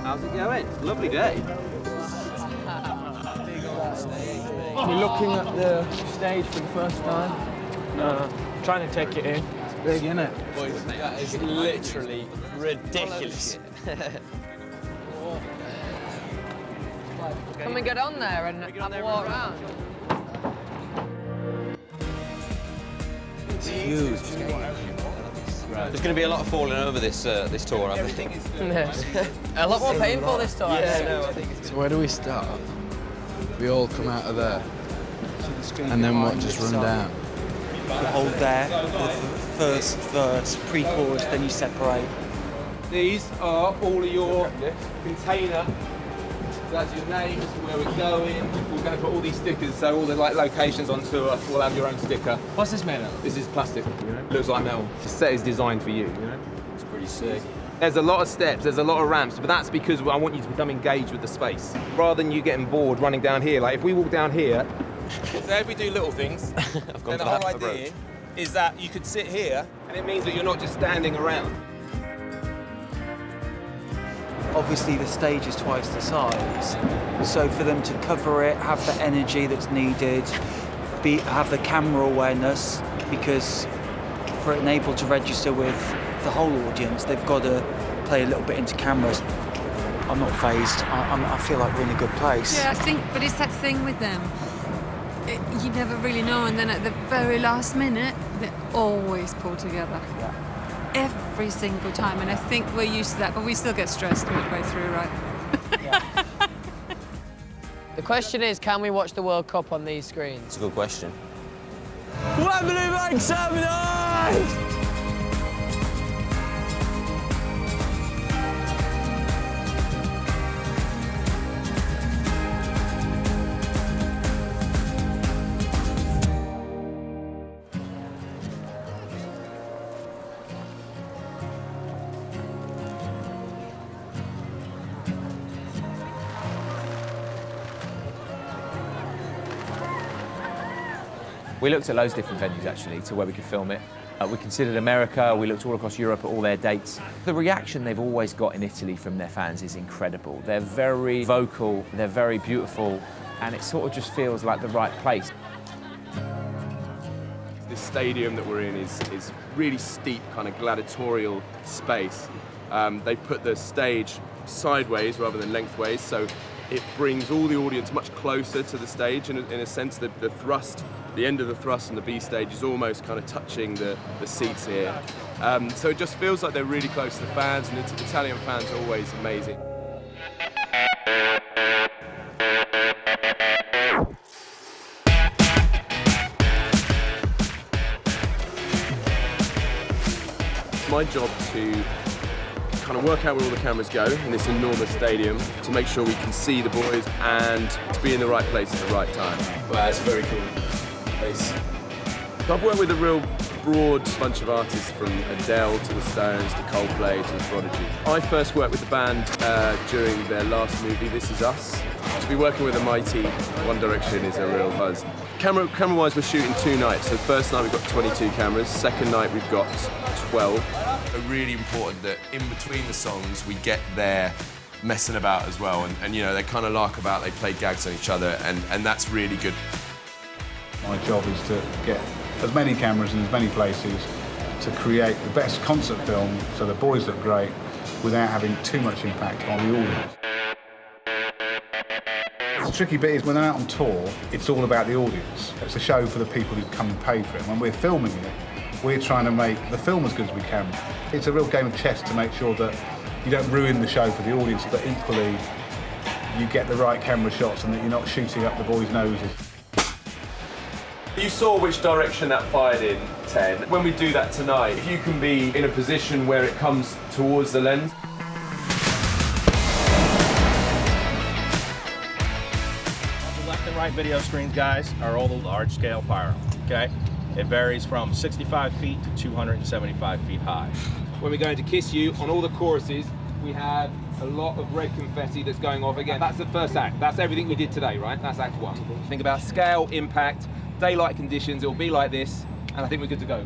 How's it going? Lovely day. We're looking at the stage for the first time, trying to take it in. It's big, isn't it? Boys, that is literally ridiculous. Can we get on there and have a walk around? It's huge. There's going to be a lot of falling over this this tour, I think. A lot more painful this time. Yeah, no, I think it's... So where do we start? We all come out of there, and then what, just run down? You hold there, the first verse, pre-chorus, then you separate. These are all of your container. So that's your names, where we're going. We're going to put all these stickers, so all the locations on tour will have your own sticker. What's this made of? This is plastic. Looks like metal. The set is designed for you. It's pretty sick. There's a lot of steps, there's a lot of ramps, but that's because I want you to become engaged with the space, rather than you getting bored running down here. Like if we walk down here, so if we do little things, then the whole idea is that you could sit here, and it means that you're not just standing around. Obviously the stage is twice the size, so for them to cover it, have the energy that's needed, have the camera awareness, because for it able to register with the whole audience, they've got to play a little bit into cameras. I'm not phased. I feel like we're in a good place. Yeah, I think, but it's that thing with them. You never really know, and then at the very last minute, they always pull together. Yeah. Every single time, and I think we're used to that, but we still get stressed midway through, right? Yeah. The question is, can we watch the World Cup on these screens? It's a good question. Wembley Bank 79! We looked at loads of different venues, actually, to where we could film it. We considered America, we looked all across Europe at all their dates. The reaction they've always got in Italy from their fans is incredible. They're very vocal, they're very beautiful, and it sort of just feels like the right place. This stadium that we're in is really steep, kind of gladiatorial space. They've put the stage sideways rather than lengthways, so it brings all the audience much closer to the stage. In a sense, the thrust, the end of the thrust on the B stage is almost kind of touching the seats here. So it just feels like they're really close to the fans, and Italian fans are always amazing. It's my job to kind of work out where all the cameras go in this enormous stadium, to make sure we can see the boys and to be in the right place at the right time. Wow, it's very cool place. So I've worked with a real broad bunch of artists, from Adele to the Stones to Coldplay to the Prodigy. I first worked with the band during their last movie, This Is Us. To be working with a mighty One Direction is a real buzz. Camera-wise, we're shooting 2 nights. So the first night we've got 22 cameras, second night we've got 12. It's really important that in between the songs we get there messing about as well, and you know, they kind of lark about, they play gags on each other, and that's really good. My job is to get as many cameras in as many places to create the best concert film so the boys look great without having too much impact on the audience. The tricky bit is when they're out on tour, it's all about the audience. It's a show for the people who come and pay for it. When we're filming it, we're trying to make the film as good as we can. It's a real game of chess to make sure that you don't ruin the show for the audience, but equally you get the right camera shots and that you're not shooting up the boys' noses. You saw which direction that fired in, 10. When we do that tonight, if you can be in a position where it comes towards the lens. The left and right video screens, guys, are all the large-scale pyro, okay? It varies from 65 feet to 275 feet high. When we're going to Kiss You, on all the choruses, we have a lot of red confetti that's going off again. That's the first act. That's everything we did today, right? That's act 1. Think about scale, impact, daylight conditions. It'll be like this, and I think we're good to go.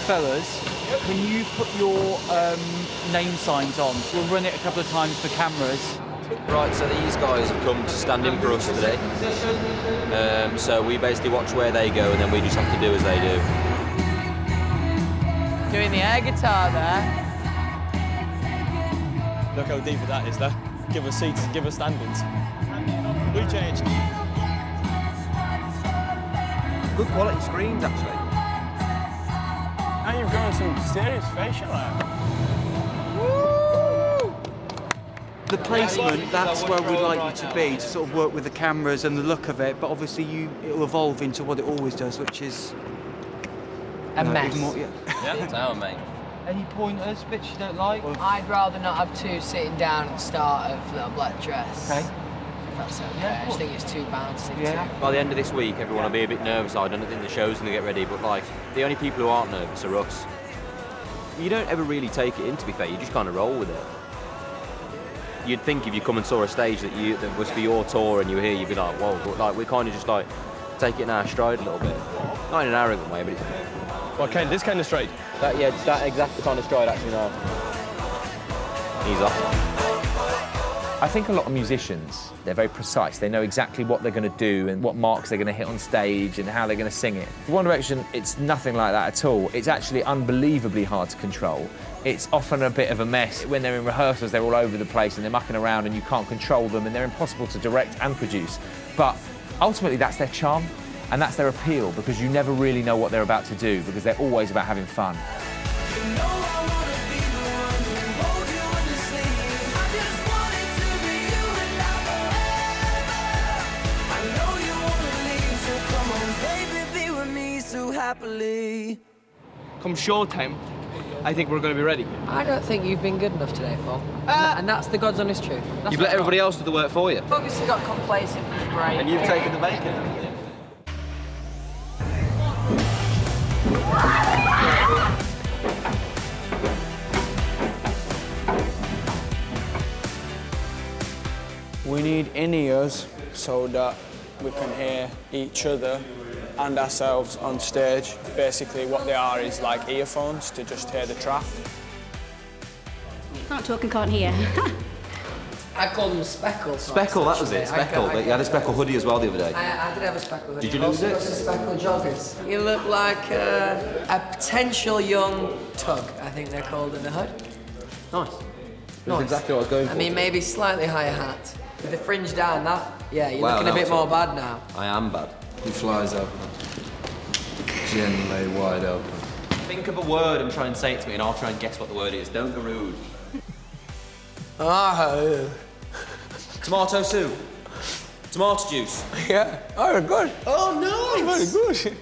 Fellas, can you put your name signs on? We'll run it a couple of times for cameras. Right, so these guys have come to stand in for us today. So we basically watch where they go and then we just have to do as they do. Doing the air guitar there. Look how deep that is there. Give us seats, give us standings. We change. Good quality screens, actually. And you've got some serious facial hair. The placement, that's where we'd like you to be, to sort of work with the cameras and the look of it, but obviously it'll evolve into what it always does, which is... A mess. Yeah, town, mate. Any pointers, bits you don't like? I'd rather not have two sitting down at the start of Little Black Dress. Okay. If that's okay. I just think it's too bouncy. Yeah. By the end of this week, everyone will be a bit nervous. I don't think the show's going to get ready, but like, the only people who aren't nervous are us. You don't ever really take it in, to be fair. You just kind of roll with it. You'd think if you come and saw a stage that was for your tour and you were here, you'd be like, whoa. But like, we kind of just like take it in our stride a little bit. Not in an arrogant way, but it's... What kind? This kind of stride? That exact kind of stride, actually, now. He's off. I think a lot of musicians, they're very precise. They know exactly what they're going to do and what marks they're going to hit on stage and how they're going to sing it. For One Direction, it's nothing like that at all. It's actually unbelievably hard to control. It's often a bit of a mess. When they're in rehearsals, they're all over the place and they're mucking around and you can't control them and they're impossible to direct and produce. But ultimately, that's their charm and that's their appeal because you never really know what they're about to do because they're always about having fun. Come showtime, I think we're going to be ready. I don't think you've been good enough today, Paul. And that's the God's honest truth. You've let everybody else do the work for you. Obviously got complacent with the brain. And you've taken the bacon. We need in-ears so that we can hear each other and ourselves on stage. Basically what they are is like earphones to just hear the track. Can't talk and can't hear. I call them speckles. Speckle, that was it, Speckle. You had a Speckle hoodie as well the other day. I did have a speckle hoodie. Did you lose it? Speckle joggers. You look like a potential young Tug, I think they're called in the hood. Nice. That's exactly what I was going for. I mean, maybe slightly higher hat. With the fringe down, you're Wow, looking a bit more bad now. I am bad. He flies open, generally wide open. Think of a word and try and say it to me and I'll try and guess what the word is. Don't be rude. Oh. Tomato soup. Tomato juice. Yeah. Oh, good. Oh, nice. Very good.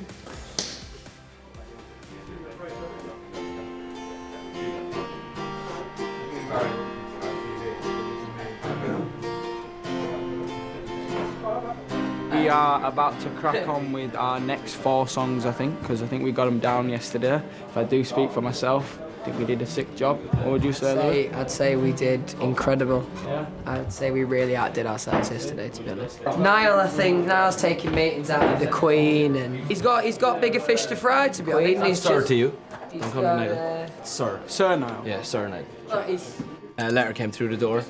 We are about to crack on with our next 4 songs, I think, because I think we got them down yesterday. If I do speak for myself, I think we did a sick job. What would you say, Louis? I'd say we did incredible. Yeah. I'd say we really outdid ourselves yesterday, to be honest. Niall's taking meetings out with the Queen, and he's got bigger fish to fry, to be honest. I'm sorry to you. He's I'm calling Niall. Sir. Sir Niall. Yeah, Sir Niall. A letter came through the door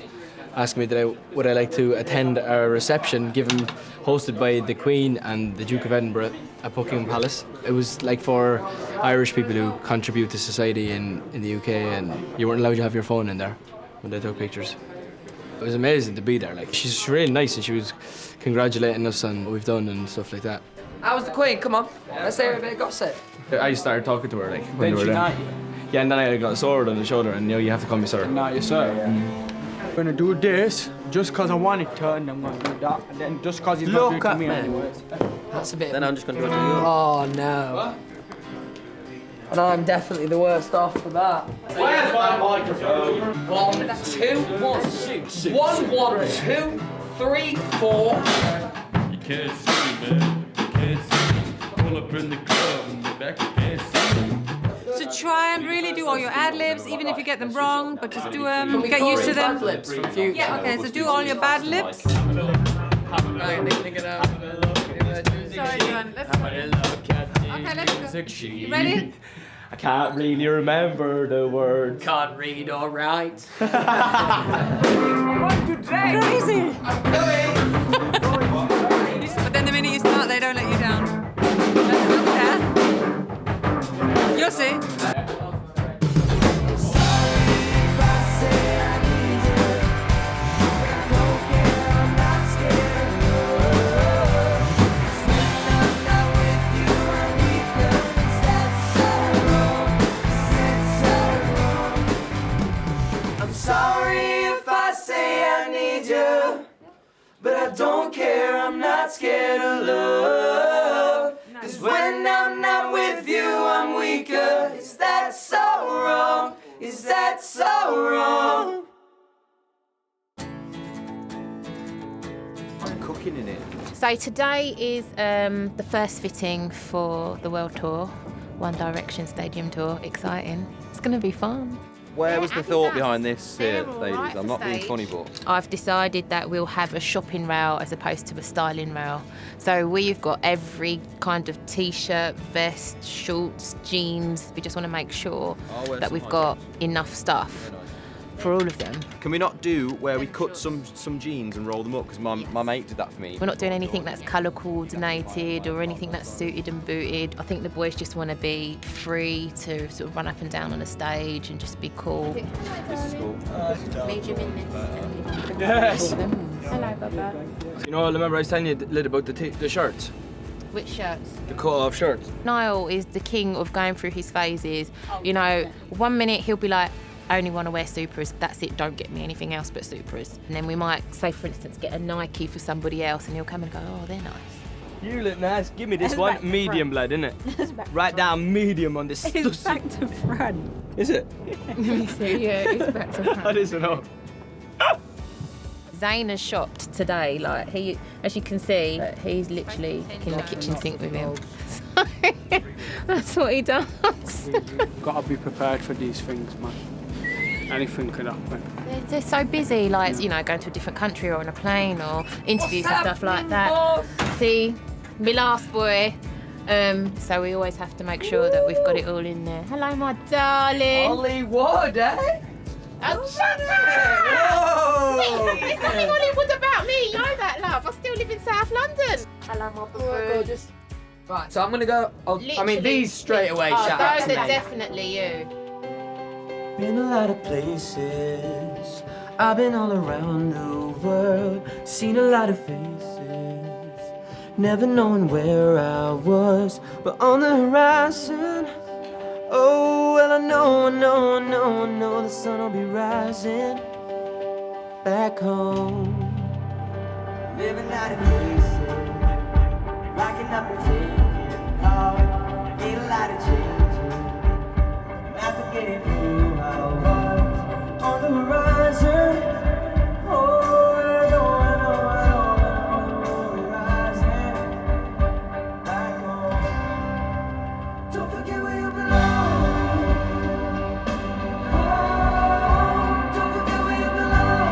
asking me would I like to attend a reception hosted by the Queen and the Duke of Edinburgh at Buckingham Palace. It was like for Irish people who contribute to society in the UK, and you weren't allowed to have your phone in there when they took pictures. It was amazing to be there. Like, she's really nice and she was congratulating us on what we've done and stuff like that. How was the Queen? Come on, let's hear a bit of gossip. I started talking to her like when Then we she were there. knight you. Yeah, and then I got a sword on the shoulder and you have to call me sir. Now you sir. I'm gonna do this just because I want it to, and I'm gonna do that, and then just because he's gonna do it to me anyways. That's a bit. Then I'm just going to do it to you. Oh no. And I'm definitely the worst off for that. Where's my microphone? 1, 2, 1, 1, 1, 2, 3, 4. You can't see me, man. You can't see me. Pull up in the club in the back, you can't see me. So try and really do all your ad-libs, even if you get them wrong, but just do them, get used to them. Ad-libs from future. Yeah, okay, so do all your bad lips. Sorry, John, let's go. Okay, let's go. You ready? I can't really remember the words. Can't read or write. Crazy! But then the minute you start, they don't let you down. Yeah? You'll see. But I don't care, I'm not scared of love. 'Cause when I'm not with you, I'm weaker. Is that so wrong? Is that so wrong? Cooking in it. So today is the first fitting for the World Tour, One Direction Stadium Tour. Exciting. It's going to be fun. Where was the thought behind this, ladies? right I'm for not being stage. funny, but I've decided that we'll have a shopping rail as opposed to a styling rail. So we've got every kind of t-shirt, vest, shorts, jeans. We just want to make sure that we've got enough stuff for all of them. can we not do where we cut some jeans and roll them up? Because my mate did that for me. We're not doing anything that's colour coordinated or anything that's suited and booted. I think the boys just want to be free to sort of run up and down on a stage and just be cool. This is cool. Major business. Yes. Hello, Baba. You know, I remember I was telling you a little about the shirts, Which shirts? the cut-off shirts. Niall is the king of going through his phases. You know, 1 minute he'll be like, I only want to wear Supras, that's it, don't get me anything else but Supras. And then we might, say for instance, get a Nike for somebody else and he'll come and go, oh, they're nice. You look nice. Give me this one. Medium, blood, isn't it? Right down medium on this. It's back to front. Is it? Let me see, yeah, it's back to front. I didn't know. Zane has shopped today, like he, as you can see, he's literally in the kitchen sink with him. So, that's what he does. Gotta be prepared for these things, man. Anything could happen. They're so busy, like, you know, going to a different country or on a plane or interviews and stuff like that. See, my last boy. So we always have to make sure that we've got it all in there. Hello, my darling. Hollywood, eh? Oh, shut up! Wait, there's nothing Hollywood about me, you know that, love. I still live in South London. Hello, my boy. Right, so I'm gonna go. I mean, these straight away shout out those to are me. definitely you. Been a lot of places, I've been all around the world, seen a lot of faces, never knowing where I was, but on the horizon, oh, well I know the sun will be rising back home. Living out of places, rocking up and taking off, ain't a lot of changes, not forgetting who I was on the horizon. Oh, I know, on the horizon, back home. Don't forget where you belong. Oh, don't forget where you belong.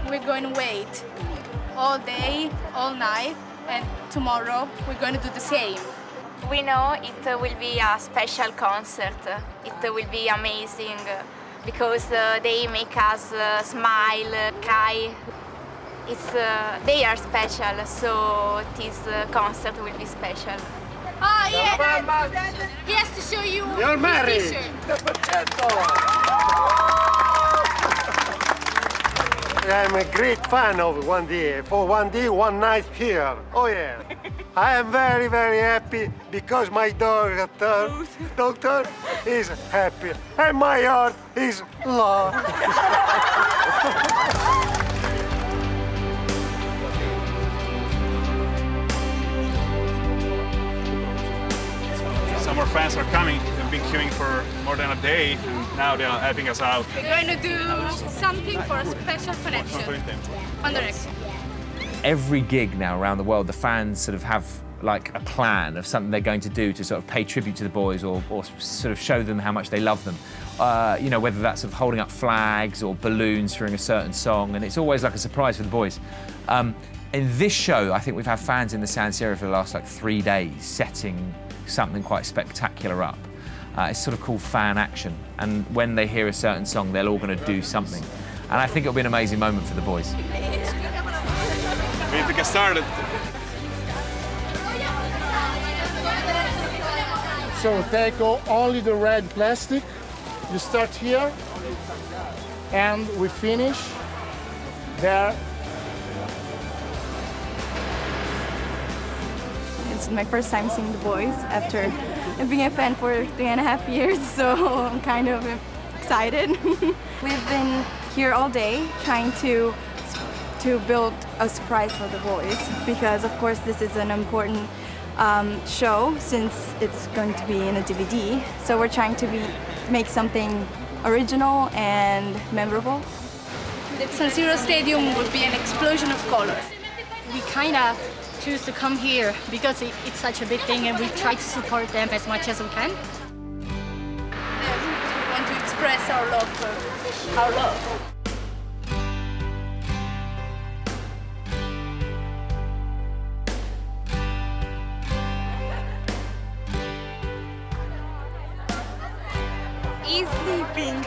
We're going to wait all day, all night, and tomorrow we're going to do the same. We know it will be a special concert. It will be amazing because they make us smile, cry. They are special, so this concert will be special. Oh yeah, he has to show you You're his married. t-shirt. I'm a great fan of 1D. For 1D, one night here. Oh yeah. I am very, very happy because my doctor is happy and my heart is lost. fans are coming. They've been queuing for more than a day, and now they are helping us out. We're going to do something for a special connection. One Direction. Every gig now around the world, the fans sort of have like a plan of something they're going to do to sort of pay tribute to the boys or sort of show them how much they love them. You know, whether that's sort of holding up flags or balloons during a certain song, and it's always like a surprise for the boys. In this show, I think we've had fans in the San Siro for the last like 3 days setting something quite spectacular up. It's sort of called fan action, and when they hear a certain song, they're all going to do something. And I think it'll be an amazing moment for the boys. We need to get started. So take only the red plastic. You start here, and we finish there. It's my first time seeing the boys after being a fan for 3.5 years, so I'm kind of excited. We've been here all day trying to build a surprise for the boys, because of course this is an important show since it's going to be in a DVD. So we're trying to make something original and memorable. The San Siro Stadium would be an explosion of colors. We kind of choose to come here because it's such a big thing, and we try to support them as much as we can. We want to express our love for our love. He's sleeping.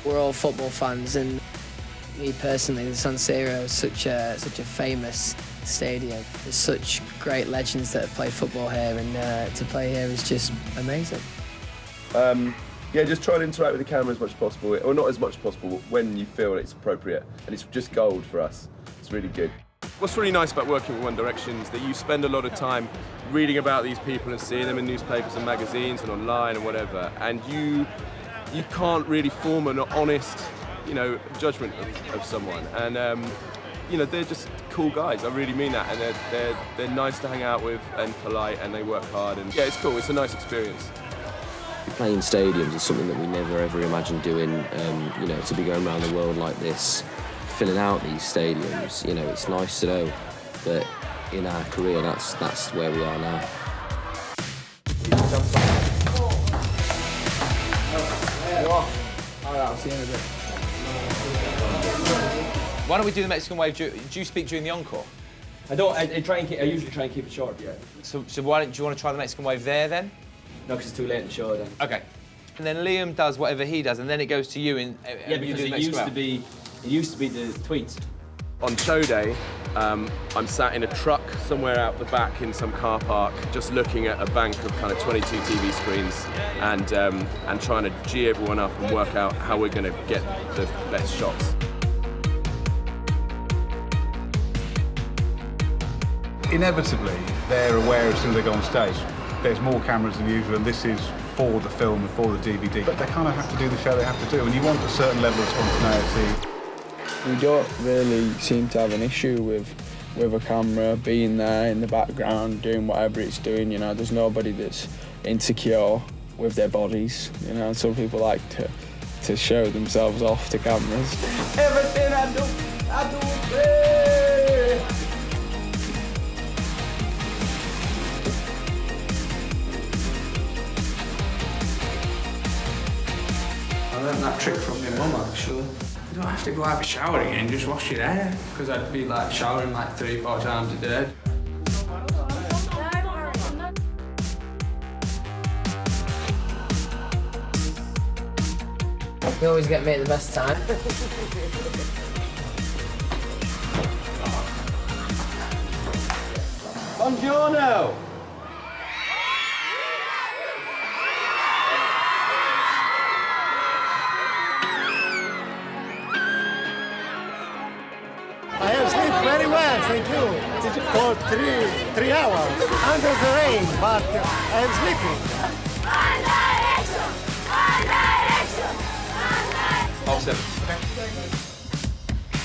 We're all football fans, and me personally, the San Siro is such a famous stadium. There's such great legends that have played football here, and to play here is just amazing. Yeah, just try and interact with the camera as much as possible, or not as much as possible, when you feel it's appropriate. And it's just gold for us. It's really good. What's really nice about working with One Direction is that you spend a lot of time reading about these people and seeing them in newspapers and magazines and online and whatever, and you can't really form an honest, judgment of someone. And they're just cool guys. I really mean that, and they're nice to hang out with and polite, and they work hard. And yeah, it's cool. It's a nice experience. Playing stadiums is something that we never ever imagined doing. To be going around the world like this, filling out these stadiums. It's nice to know that in our career, that's where we are now. Alright, I'll see you in a bit. Why don't we do the Mexican wave? Do you speak during the encore? I don't. I usually try and keep it short. Yeah. So why don't you want to try the Mexican wave there then? No, because it's too late in the show then. Okay. And then Liam does whatever he does, and then it goes to you. Yeah, because it used to be the tweets. On show day, I'm sat in a truck somewhere out the back in some car park, just looking at a bank of kind of 22 TV screens and trying to G everyone up and work out how we're going to get the best shots. Inevitably, they're aware as soon as they go on stage. There's more cameras than usual, and this is for the film and for the DVD. But they kind of have to do the show they have to do, and you want a certain level of spontaneity. We don't really seem to have an issue with a camera being there in the background, doing whatever it's doing. There's nobody that's insecure with their bodies. Some people like to show themselves off to cameras. Everything I do with prayer. I learned that trick from my mum, actually. You don't have to go have a shower again, just wash your hair. Because I'd be showering 3-4 times a day. You always get me at the best time. Buongiorno! thank you. For 3 hours under the rain, but I'm sleeping.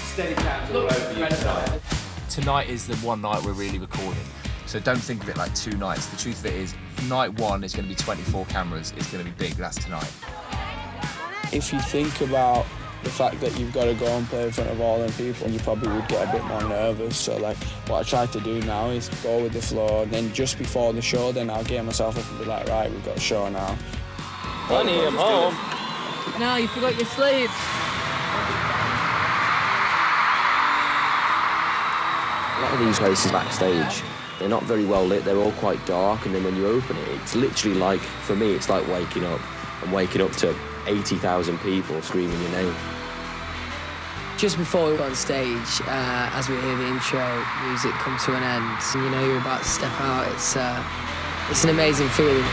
Steady cams all over you tonight. Tonight is the one night we're really recording. So don't think of it like 2 nights. The truth of it is, night 1 is going to be 24 cameras. It's going to be big. That's tonight. If you think about the fact that you've got to go and play in front of all them people, you probably would get a bit more nervous. So like, what I try to do now is go with the flow. And then just before the show, then I'll get myself up and be like, right, we've got a show now. Honey, I'm home. No, you forgot your sleep. A lot of these places backstage, they're not very well lit, they're all quite dark, and then when you open it, it's literally like, for me, it's like waking up and waking up to 80,000 people screaming your name. Just before we go on stage, as we hear the intro music come to an end, and you know you're about to step out, it's an amazing feeling.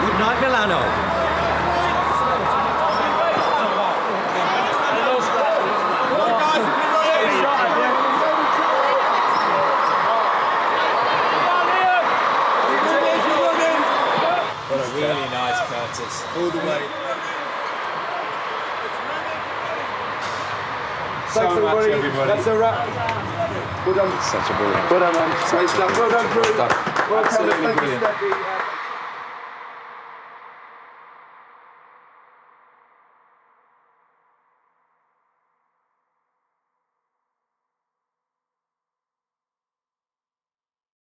Good night, Milano. What a really nice Curtis. All the way. Thanks much, everybody. That's a wrap. Well done. Such a brilliant. Well done, man. Great stuff. Well done, crew. Well done. Absolutely Thank you, brilliant. Steffi.